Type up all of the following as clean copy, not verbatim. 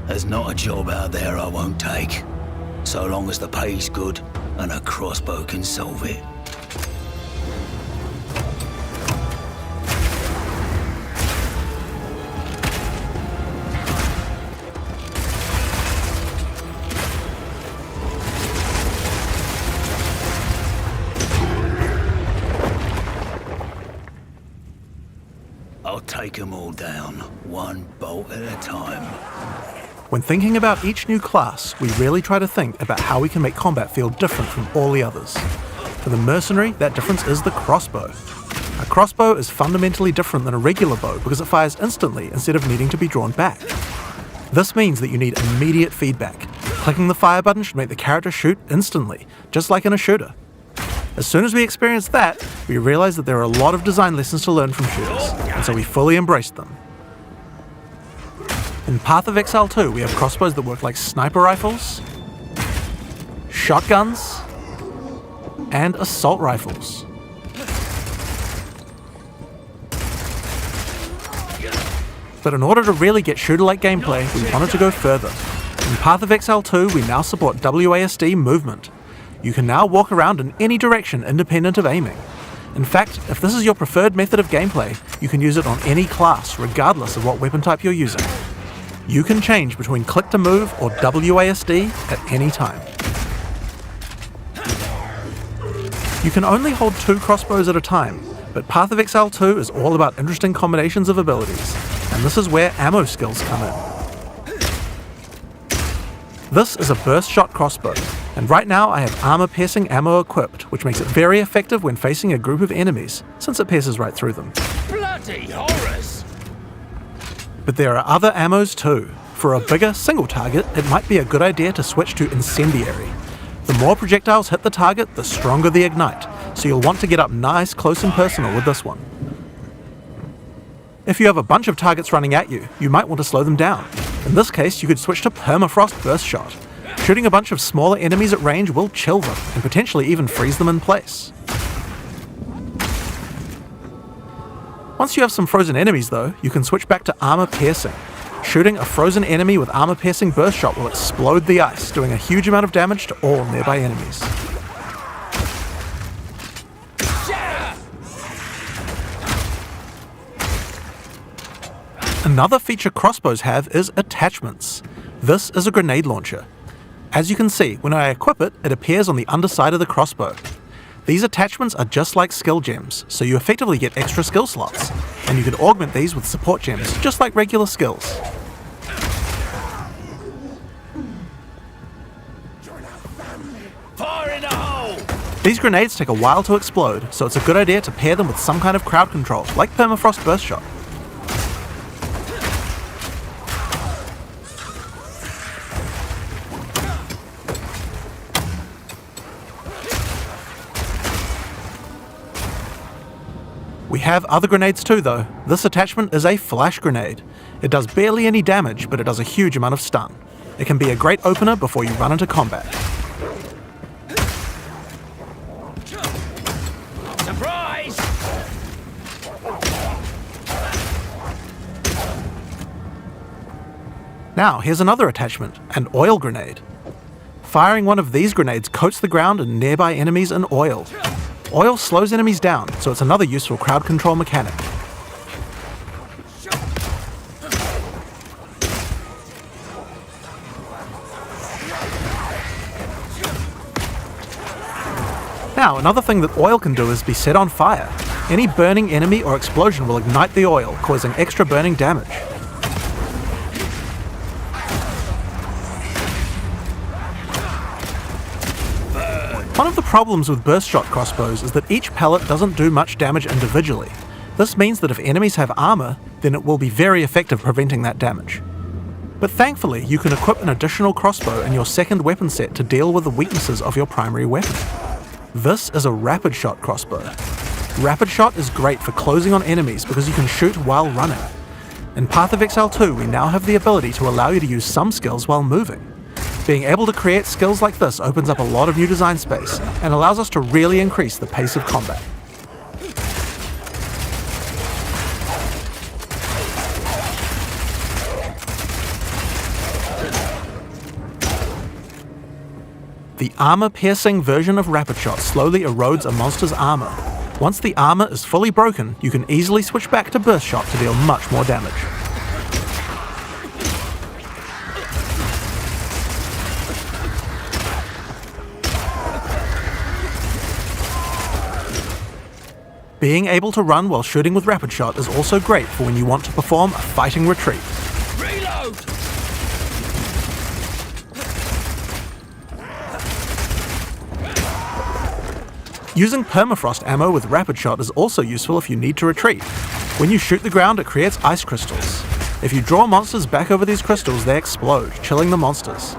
There's not a job out there I won't take, so long as the pay's good and a crossbow can solve it. I'll take them all down, one bolt at a time. When thinking about each new class, we really try to think about how we can make combat feel different from all the others. For the Mercenary, that difference is the crossbow. A crossbow is fundamentally different than a regular bow because it fires instantly instead of needing to be drawn back. This means that you need immediate feedback. Clicking the fire button should make the character shoot instantly, just like in a shooter. As soon as we experienced that, we realized that there are a lot of design lessons to learn from shooters, and so we fully embraced them. In Path of Exile 2, we have crossbows that work like sniper rifles, shotguns, and assault rifles. But in order to really get shooter-like gameplay, we wanted to go further. In Path of Exile 2, we now support WASD movement. You can now walk around in any direction independent of aiming. In fact, if this is your preferred method of gameplay, you can use it on any class, regardless of what weapon type you're using. You can change between click to move or WASD at any time. You can only hold 2 crossbows at a time, but Path of Exile 2 is all about interesting combinations of abilities, and this is where ammo skills come in. This is a burst shot crossbow, and right now I have armor-piercing ammo equipped, which makes it very effective when facing a group of enemies, since it pierces right through them. Bloody horrors! But there are other ammos too. For a bigger, single target, it might be a good idea to switch to Incendiary. The more projectiles hit the target, the stronger the ignite, so you'll want to get up nice, close and personal with this one. If you have a bunch of targets running at you, you might want to slow them down. In this case, you could switch to Permafrost Burst Shot. Shooting a bunch of smaller enemies at range will chill them, and potentially even freeze them in place. Once you have some frozen enemies though, you can switch back to Armor Piercing. Shooting a frozen enemy with Armor Piercing Burst Shot will explode the ice, doing a huge amount of damage to all nearby enemies. Another feature crossbows have is attachments. This is a grenade launcher. As you can see, when I equip it, it appears on the underside of the crossbow. These attachments are just like skill gems, so you effectively get extra skill slots, and you can augment these with support gems, just like regular skills. Fire in the hole! These grenades take a while to explode, so it's a good idea to pair them with some kind of crowd control, like Permafrost Burst Shot. We have other grenades too though. This attachment is a flash grenade. It does barely any damage, but it does a huge amount of stun. It can be a great opener before you run into combat. Surprise! Now here's another attachment, an oil grenade. Firing one of these grenades coats the ground and nearby enemies in oil. Oil slows enemies down, so it's another useful crowd control mechanic. Now, another thing that oil can do is be set on fire. Any burning enemy or explosion will ignite the oil, causing extra burning damage. One of the problems with burst shot crossbows is that each pellet doesn't do much damage individually. This means that if enemies have armor, then it will be very effective preventing that damage. But thankfully, you can equip an additional crossbow in your second weapon set to deal with the weaknesses of your primary weapon. This is a rapid shot crossbow. Rapid shot is great for closing on enemies because you can shoot while running. In Path of Exile 2, we now have the ability to allow you to use some skills while moving. Being able to create skills like this opens up a lot of new design space and allows us to really increase the pace of combat. The armor-piercing version of Rapid Shot slowly erodes a monster's armor. Once the armor is fully broken, you can easily switch back to Burst Shot to deal much more damage. Being able to run while shooting with Rapid Shot is also great for when you want to perform a fighting retreat. Reload! Using permafrost ammo with Rapid Shot is also useful if you need to retreat. When you shoot the ground, it creates ice crystals. If you draw monsters back over these crystals, they explode, chilling the monsters.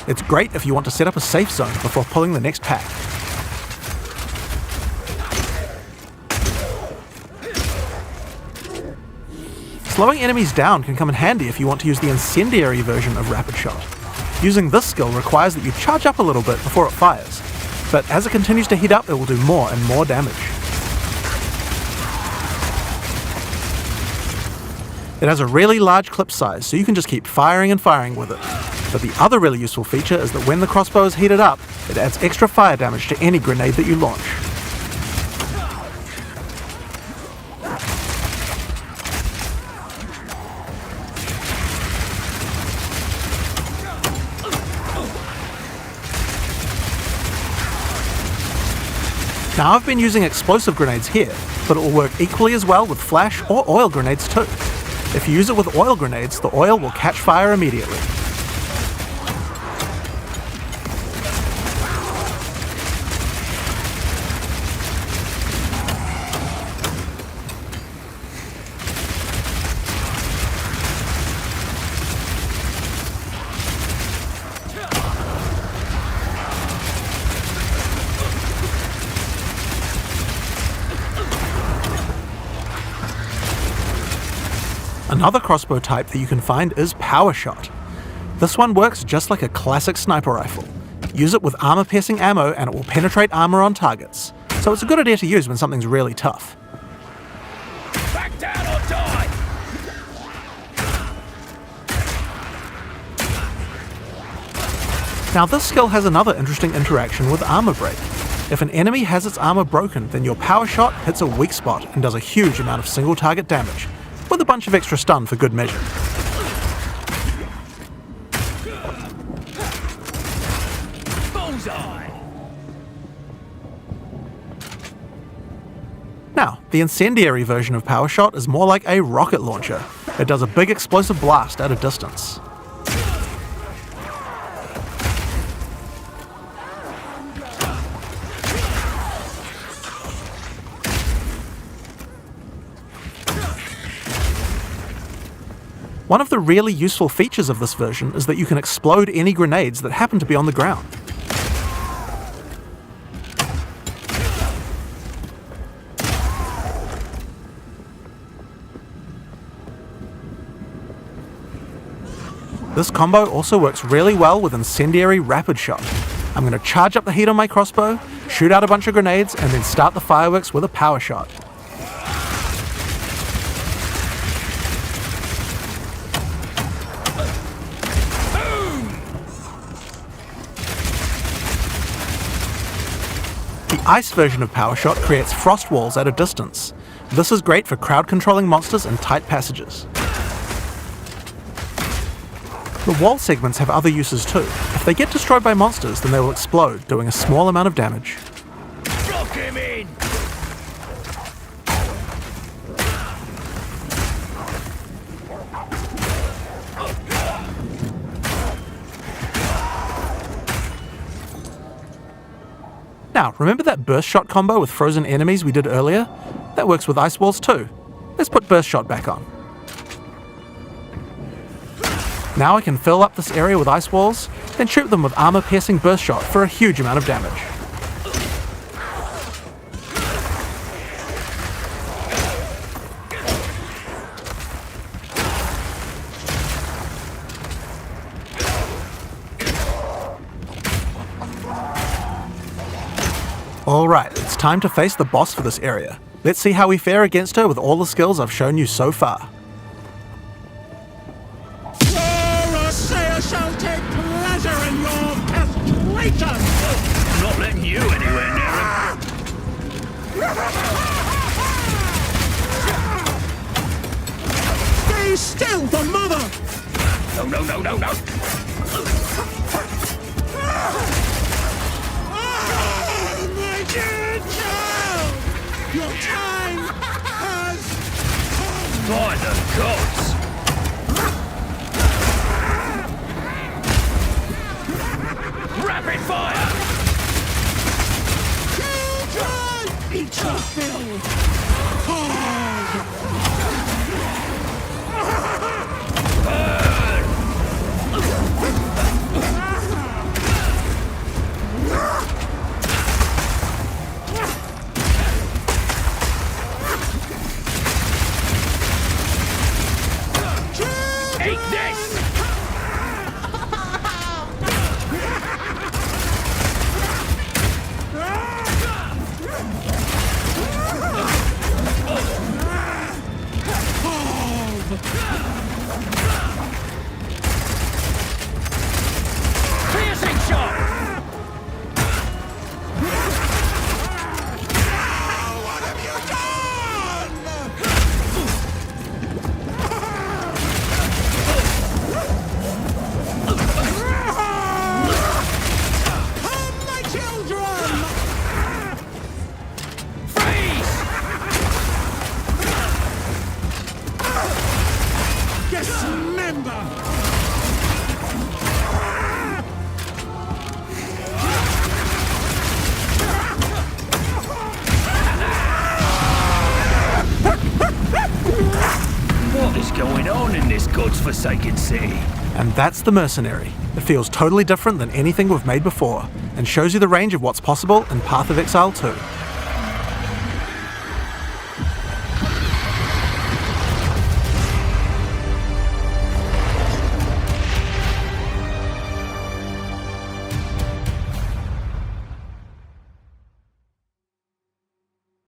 It's great if you want to set up a safe zone before pulling the next pack. Slowing enemies down can come in handy if you want to use the incendiary version of Rapid Shot. Using this skill requires that you charge up a little bit before it fires, but as it continues to heat up, it will do more and more damage. It has a really large clip size, so you can just keep firing and firing with it. But the other really useful feature is that when the crossbow is heated up, it adds extra fire damage to any grenade that you launch. Now I've been using explosive grenades here, but it will work equally as well with flash or oil grenades too. If you use it with oil grenades, the oil will catch fire immediately. Another crossbow type that you can find is Power Shot. This one works just like a classic sniper rifle. Use it with armor-piercing ammo and it will penetrate armor on targets, so it's a good idea to use when something's really tough. Back down or die! Now this skill has another interesting interaction with armor break. If an enemy has its armor broken, then your Power Shot hits a weak spot and does a huge amount of single target damage, with a bunch of extra stun for good measure. Bullseye! Now, the incendiary version of Power Shot is more like a rocket launcher. It does a big explosive blast at a distance. One of the really useful features of this version is that you can explode any grenades that happen to be on the ground. This combo also works really well with incendiary Rapid Shot. I'm going to charge up the heat on my crossbow, shoot out a bunch of grenades, and then start the fireworks with a Power Shot. The ice version of Power Shot creates frost walls at a distance. This is great for crowd controlling monsters in tight passages. The wall segments have other uses too. If they get destroyed by monsters, then they will explode, doing a small amount of damage. Rock him in! Now, remember that Burst Shot combo with frozen enemies we did earlier? That works with ice walls too. Let's put Burst Shot back on. Now I can fill up this area with ice walls, then shoot them with armor-piercing Burst Shot for a huge amount of damage. Alright, it's time to face the boss for this area. Let's see how we fare against her with all the skills I've shown you so far. Shall take pleasure in your Satan! I'm not letting you anywhere near him. Stay still, the mother! No, no, no, no, no. Oh, my dear child! Your time has come! By the gods! Rapid fire! Children! Eat your fill! Hard! Eat this! Piercing shot! What have you done? Come, my children! Freeze! Dismember! What is going on in this god's-forsaken city? And that's the Mercenary. It feels totally different than anything we've made before, and shows you the range of what's possible in Path of Exile 2.